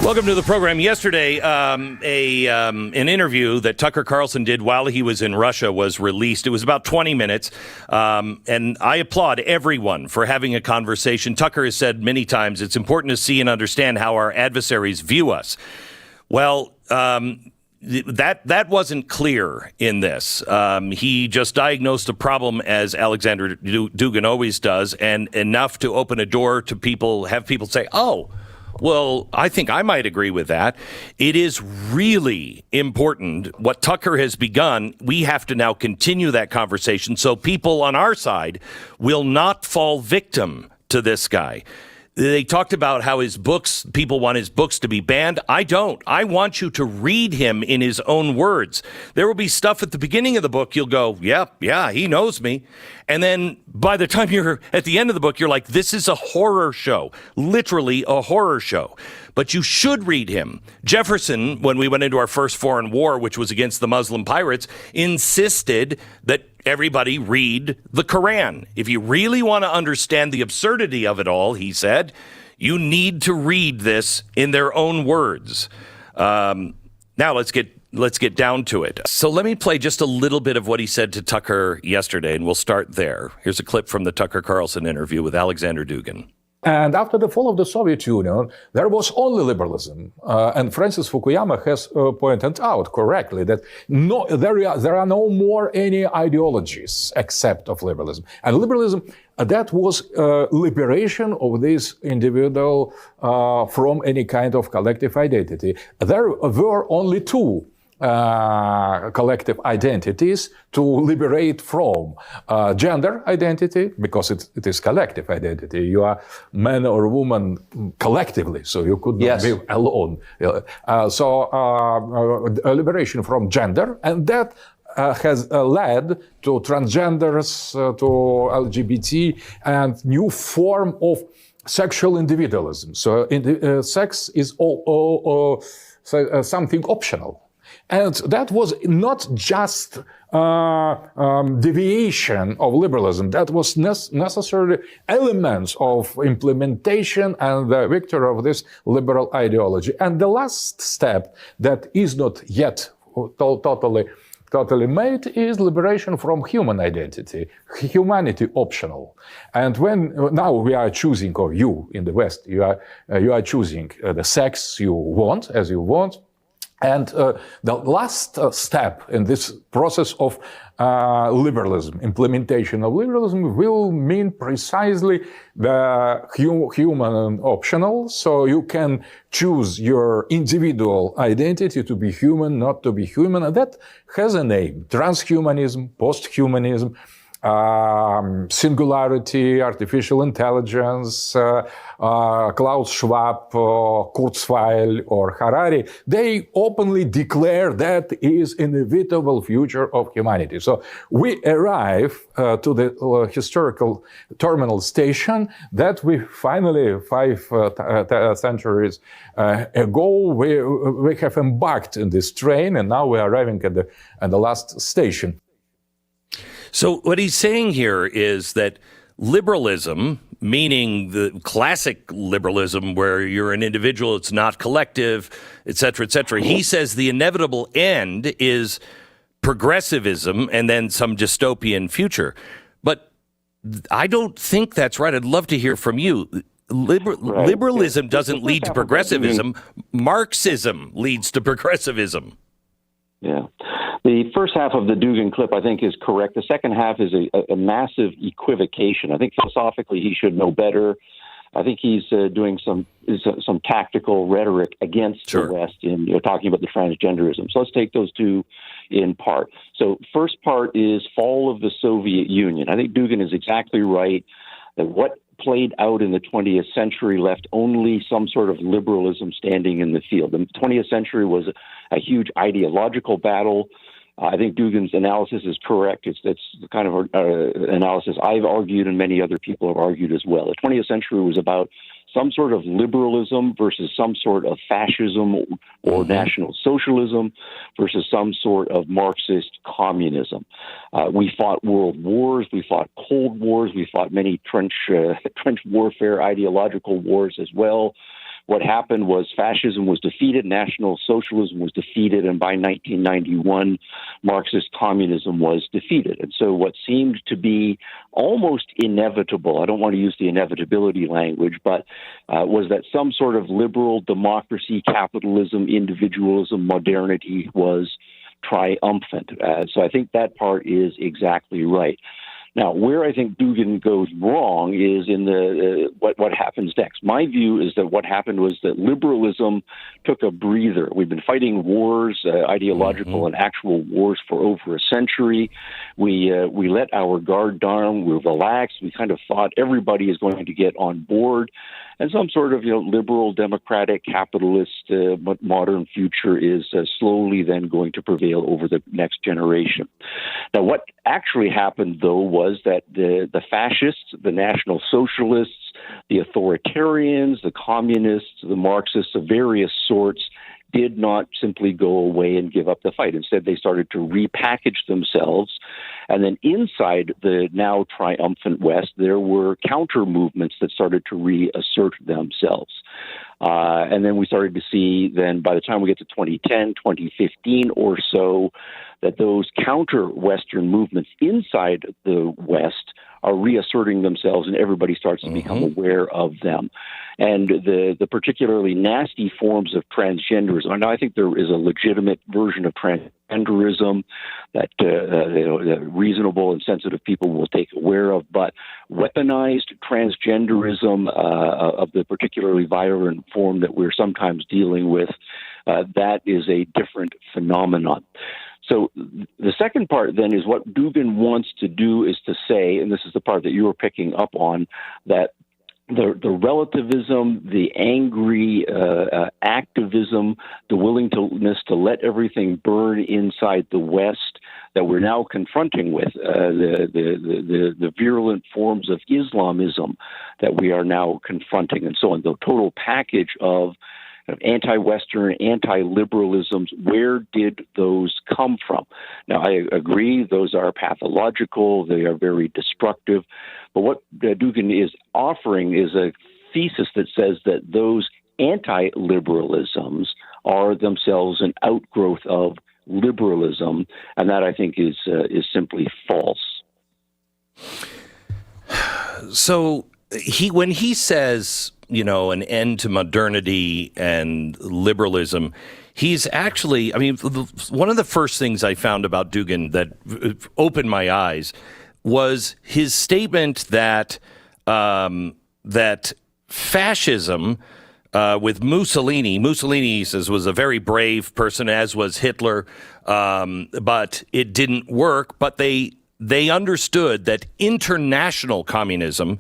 Welcome to the program. Yesterday, an interview that Tucker Carlson did while he was in Russia was released. It was about 20 minutes, and I applaud everyone for having a conversation. Tucker has said many times it's important to see and understand how our adversaries view us. Well, that wasn't clear in this. He just diagnosed a problem, as Aleksandr Dugin always does, and enough to open a door to people, have people say, oh, well, I think I might agree with that. It is really important what Tucker has begun. We have to now continue that conversation so people on our side will not fall victim to this guy. They talked about how his books, people want his books to be banned. I don't. I want you to read him in his own words. There will be stuff at the beginning of the book you'll go, yeah, he knows me. And then by the time you're at the end of the book, you're like, this is a horror show, literally a horror show. But you should read him. Jefferson, when we went into our first foreign war, which was against the Muslim pirates, insisted that everybody read the Quran. If you really want to understand the absurdity of it all, he said, you need to read this in their own words. Now let's get down to it. So let me play just a little bit of what he said to Tucker yesterday, and we'll start there. Here's a clip from the Tucker Carlson interview with Aleksandr Dugin. And after the fall of the Soviet Union, there was only liberalism. And Francis Fukuyama has pointed out correctly that there are no more any ideologies except of liberalism. And liberalism, that was liberation of this individual from any kind of collective identity. There were only two collective identities to liberate from. Gender identity, because it is collective identity. You are man or woman collectively, so you could not be alone. Liberation from gender, and that has led to transgenders, to LGBT, and new form of sexual individualism. So sex is something optional. And that was not just deviation of liberalism. That was necessarily elements of implementation and the victory of this liberal ideology. And the last step that is not yet totally made is liberation from human identity, humanity optional. And when now we are choosing, or you in the West, you are choosing the sex you want, as you want. And the last step in this process of liberalism, implementation of liberalism, will mean precisely the human optional. So you can choose your individual identity to be human, not to be human. And that has a name: transhumanism, posthumanism, singularity, artificial intelligence, Klaus Schwab, Kurzweil, or Harari. They openly declare that is inevitable future of humanity. So we arrive to the historical terminal station that we finally, 5 centuries ago, we have embarked in this train, and now we are arriving at the last station. So what he's saying here is that liberalism, meaning the classic liberalism where you're an individual, it's not collective, et cetera, he says the inevitable end is progressivism and then some dystopian future. But I don't think that's right. I'd love to hear from you. Liberalism doesn't lead to progressivism. Marxism leads to progressivism. Yeah. The first half of the Dugin clip, I think, is correct. The second half is a massive equivocation. I think philosophically he should know better. I think he's doing some tactical rhetoric against the West in talking about the transgenderism. So let's take those two in part. So first part is fall of the Soviet Union. I think Dugin is exactly right that what played out in the 20th century left only some sort of liberalism standing in the field. The 20th century was a huge ideological battle. I think Dugin's analysis is correct. It's the kind of analysis I've argued and many other people have argued as well. The 20th century was about some sort of liberalism versus some sort of fascism or National Socialism versus some sort of Marxist communism. We fought world wars. We fought Cold Wars. We fought many trench warfare ideological wars as well. what happened was fascism was defeated, National Socialism was defeated, and by 1991, Marxist communism was defeated. And so what seemed to be almost inevitable, I don't want to use the inevitability language, but was that some sort of liberal democracy, capitalism, individualism, modernity was triumphant. So I think that part is exactly right. Now, where I think Dugin goes wrong is in the what happens next. My view is that what happened was that liberalism took a breather. We've been fighting wars, ideological and actual wars, for over a century. We let our guard down. We relaxed. We kind of thought everybody is going to get on board, and some sort of liberal, democratic, capitalist, modern future is slowly then going to prevail over the next generation. Now, what actually happened, though, was that the fascists, the National Socialists, the authoritarians, the communists, the Marxists of various sorts did not simply go away and give up the fight. Instead, they started to repackage themselves. And then inside the now triumphant West, there were counter movements that started to reassert themselves. And then we started to see, then by the time we get to 2010, 2015 or so, that those counter-Western movements inside the West are reasserting themselves, and everybody starts to become aware of them. And the particularly nasty forms of transgenderism, and I think there is a legitimate version of transgenderism that reasonable and sensitive people will take aware of, but weaponized transgenderism of the particularly violent form that we're sometimes dealing with, that is a different phenomenon. So the second part then is what Dugin wants to do is to say, and this is the part that you were picking up on, that the relativism, the angry activism, the willingness to let everything burn inside the West that we're now confronting with, the virulent forms of Islamism that we are now confronting, and so on, the total package of anti-Western, anti-liberalisms, where did those come from? Now, I agree, those are pathological, they are very destructive, but what Dugin is offering is a thesis that says that those anti-liberalisms are themselves an outgrowth of liberalism, and that I think is simply false. So when he says, an end to modernity and liberalism, he's actually, one of the first things I found about Dugin that opened my eyes was his statement that that fascism with Mussolini, he says, was a very brave person, as was Hitler, but it didn't work. But they understood that international communism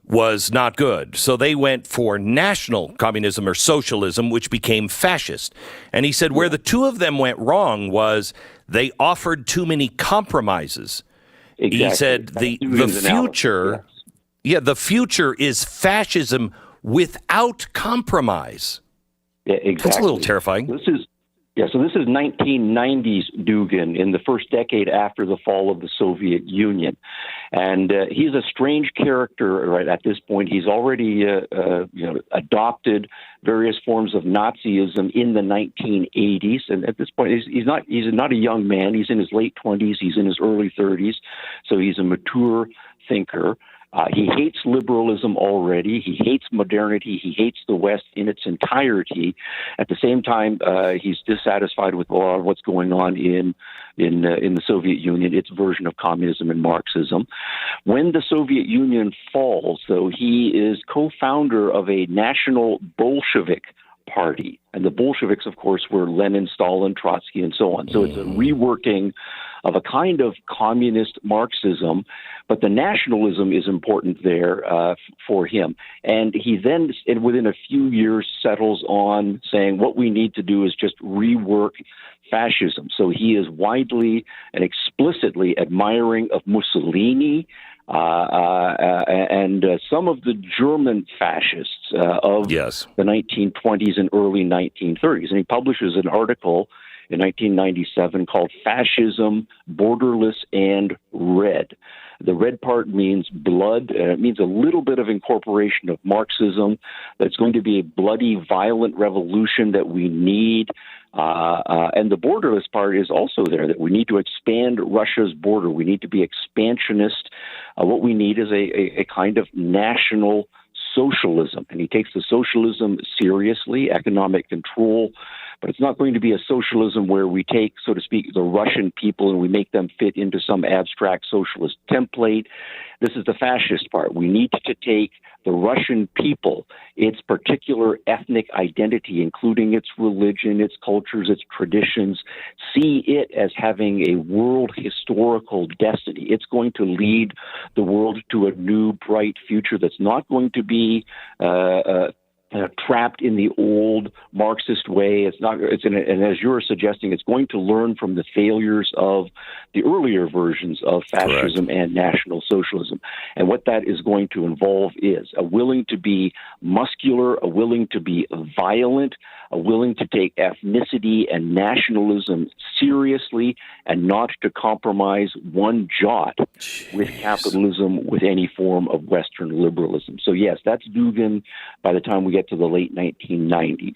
was not good. So they went for national communism or socialism, which became fascist. And he said where the two of them went wrong was they offered too many compromises. Exactly. He said the future, the future is fascism without compromise. Yeah, exactly. That's a little terrifying. So this is 1990s Dugin in the first decade after the fall of the Soviet Union. And he's a strange character right at this point. He's already adopted various forms of Nazism in the 1980s. And at this point, he's not a young man. He's in his late 20s. He's in his early 30s. So he's a mature thinker. He hates liberalism already. He hates modernity. He hates the West in its entirety. At the same time, he's dissatisfied with a lot of what's going on in the Soviet Union, its version of communism and Marxism. When the Soviet Union falls, though, he is co-founder of a national Bolshevik party. And the Bolsheviks, of course, were Lenin, Stalin, Trotsky, and so on. So it's a reworking of a kind of communist Marxism, but the nationalism is important there for him. And he then, within a few years, settles on saying what we need to do is just rework fascism. So he is widely and explicitly admiring of Mussolini, and some of the German fascists of the 1920s and early 1930s. And he publishes an article in 1997 called Fascism, Borderless, and Red. The red part means blood, and it means a little bit of incorporation of Marxism. That's going to be a bloody, violent revolution that we need. And the borderless part is also there, that we need to expand Russia's border. We need to be expansionist. What we need is a kind of national socialism. And he takes the socialism seriously, economic control. But it's not going to be a socialism where we take, so to speak, the Russian people and we make them fit into some abstract socialist template. This is the fascist part. We need to take the Russian people, its particular ethnic identity, including its religion, its cultures, its traditions, see it as having a world historical destiny. It's going to lead the world to a new, bright future that's not going to be trapped in the old Marxist way. And as you're suggesting, it's going to learn from the failures of the earlier versions of fascism and National Socialism. And what that is going to involve is a willing to be muscular, a willing to be violent, a willing to take ethnicity and nationalism seriously, and not to compromise one jot with capitalism, with any form of Western liberalism. So yes, that's Dugin by the time we get to the late 1990s.